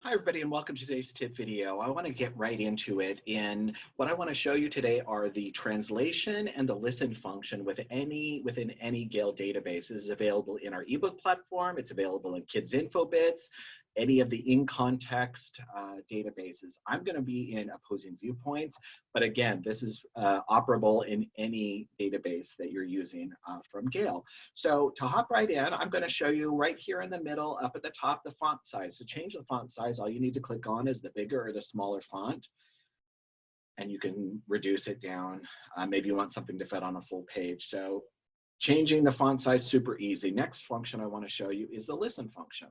Hi everybody and welcome to today's tip video. I want to get right into it. What I want to show you today are the translation and the listen function within any Gale database. This is available in our ebook platform. It's available in Kids Info Bits, any of the in-context databases. I'm going to be in opposing viewpoints, but again, this is operable in any database that you're using from Gale. So to hop right in, I'm going to show you right here in the middle, up at the top, the font size. To change the font size, all you need to click on is the bigger or the smaller font, and you can reduce it down. Maybe you want something to fit on a full page. So changing the font size, super easy. Next function I want to show you is the listen function.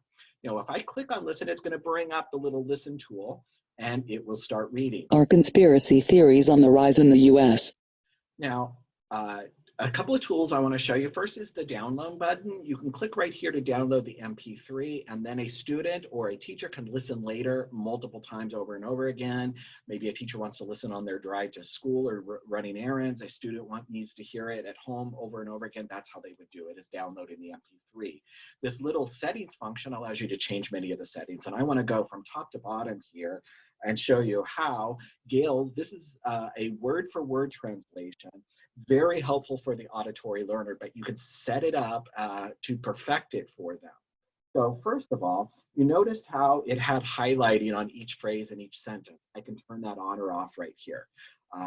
If I click on listen, it's going to bring up the little listen tool and it will start reading. Are conspiracy theories on the rise in the US? Now, a couple of tools I want to show you. First is the download button. You can click right here to download the MP3, and then a student or a teacher can listen later multiple times over and over again. Maybe a teacher wants to listen on their drive to school or running errands. A student needs to hear it at home over and over again. That's how they would do it, is downloading the MP3. This little settings function allows you to change many of the settings, and I want to go from top to bottom here and show you how Gale, this is a word-for-word translation, very helpful for the auditory learner, but you can set it up to perfect it for them. So first of all, you noticed how it had highlighting on each phrase and each sentence. I can turn that on or off right here.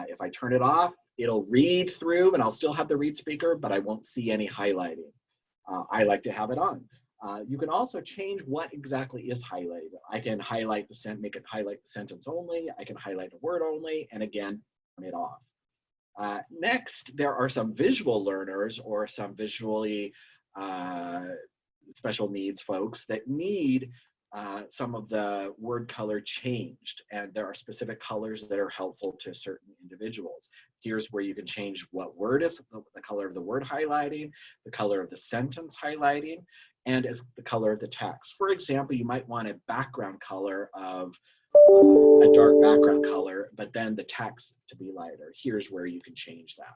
If I turn it off, it'll read through and I'll still have the read speaker, but I won't see any highlighting. I like to have it on. You can also change what exactly is highlighted. I can highlight the sentence, make it highlight the sentence only. I can highlight a word only, and again, turn it off. Next, there are some visual learners or some visually special needs folks that need some of the word color changed, and there are specific colors that are helpful to certain individuals. Here's where you can change what word is, the color of the word highlighting, the color of the sentence highlighting, and as the color of the text. For example, you might want a background color of a dark background color, but then the text to be lighter. Here's where you can change that.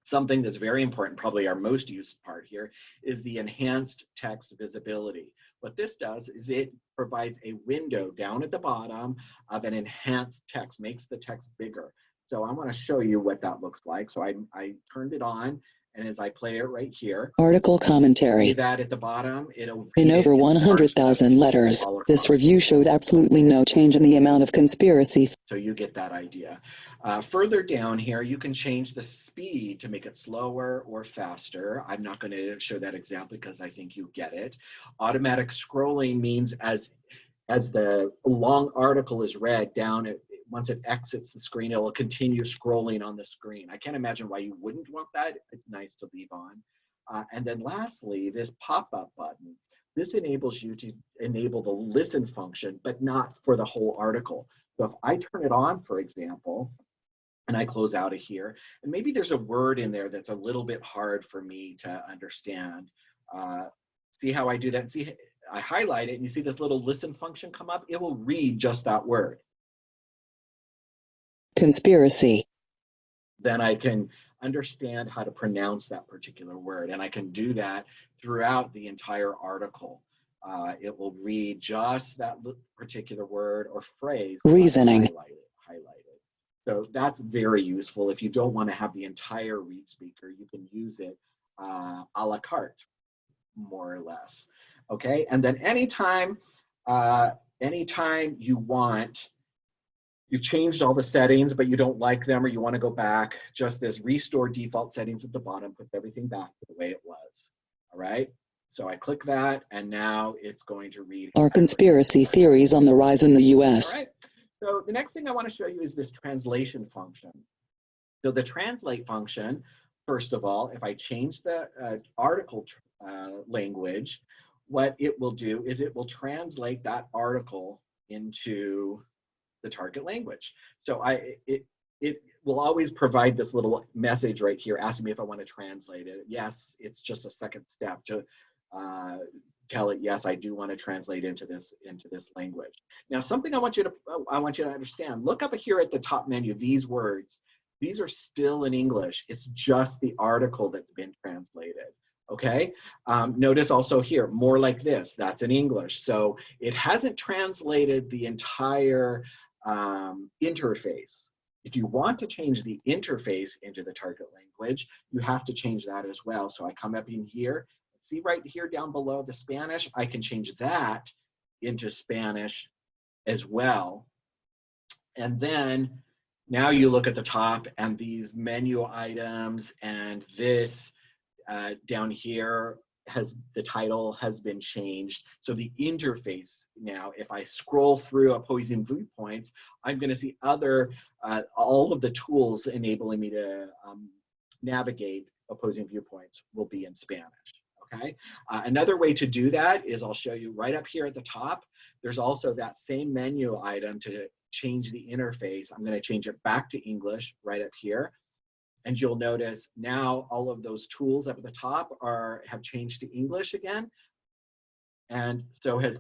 Something that's very important, probably our most used part here, is the enhanced text visibility. What this does is it provides a window down at the bottom of an enhanced text, makes the text bigger. So I want to show you what that looks like. So I turned it on, and as I play it right here, article commentary. See that at the bottom, it'll in over 100,000 letters, this review showed absolutely no change in the amount of conspiracy. So you get that idea. Further down here, you can change the speed to make it slower or faster. I'm not going to show that example because I think you get it. Automatic scrolling means as the long article is read down, once it exits the screen, it will continue scrolling on the screen. I can't imagine why you wouldn't want that. It's nice to leave on. And then lastly, this pop-up button. This enables you to enable the listen function, but not for the whole article. So if I turn it on, for example, and I close out of here, and maybe there's a word in there that's a little bit hard for me to understand. See how I do that? See, I highlight it, and you see this little listen function come up? It will read just that word. Conspiracy. Then I can understand how to pronounce that particular word, and I can do that throughout the entire article. It will read just that particular word or phrase. Reasoning. Highlighted. So that's very useful. If you don't want to have the entire read speaker, you can use it a la carte, more or less. Okay, and then anytime you want, you've changed all the settings, but you don't like them or you want to go back, just this restore default settings at the bottom puts everything back to the way it was. All right, so I click that, and now it's going to read. Are conspiracy theories on the rise in the US? All right, so the next thing I want to show you is this translation function. So the translate function, first of all, if I change the article language, what it will do is it will translate that article into the target language. So it will always provide this little message right here asking me if I want to translate it. Yes, it's just a second step to tell it, yes, I do want to translate into this language. Now, something I want you to understand, look up here at the top menu, these words, these are still in English. It's just the article that's been translated. Okay, notice also here, more like this, that's in English. So it hasn't translated the entire interface. If you want to change the interface into the target language, you have to change that as well. So I come up in here, see right here down below the Spanish, I can change that into Spanish as well. And then now you look at the top and these menu items and this down here the title has been changed. So the interface now, if I scroll through opposing viewpoints, I'm going to see all of the tools enabling me to navigate opposing viewpoints will be in Spanish. Okay. Another way to do that is I'll show you right up here at the top. There's also that same menu item to change the interface. I'm going to change it back to English right up here. And you'll notice now all of those tools up at the top have changed to English again. And so has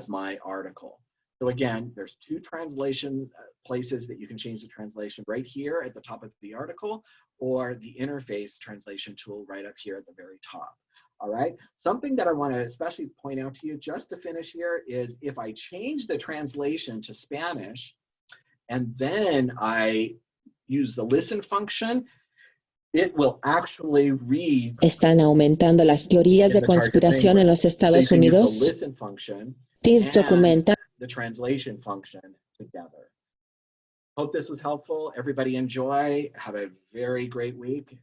my article. So again, there's two translation places that you can change the translation right here at the top of the article, or the interface translation tool right up here at the very top. All right. Something that I want to especially point out to you just to finish here is if I change the translation to Spanish and then I use the listen function, it will actually read. Están aumentando las teorías de conspiración en los Estados Unidos. This documenta the translation function together. Hope this was helpful. Everybody enjoy. Have a very great week.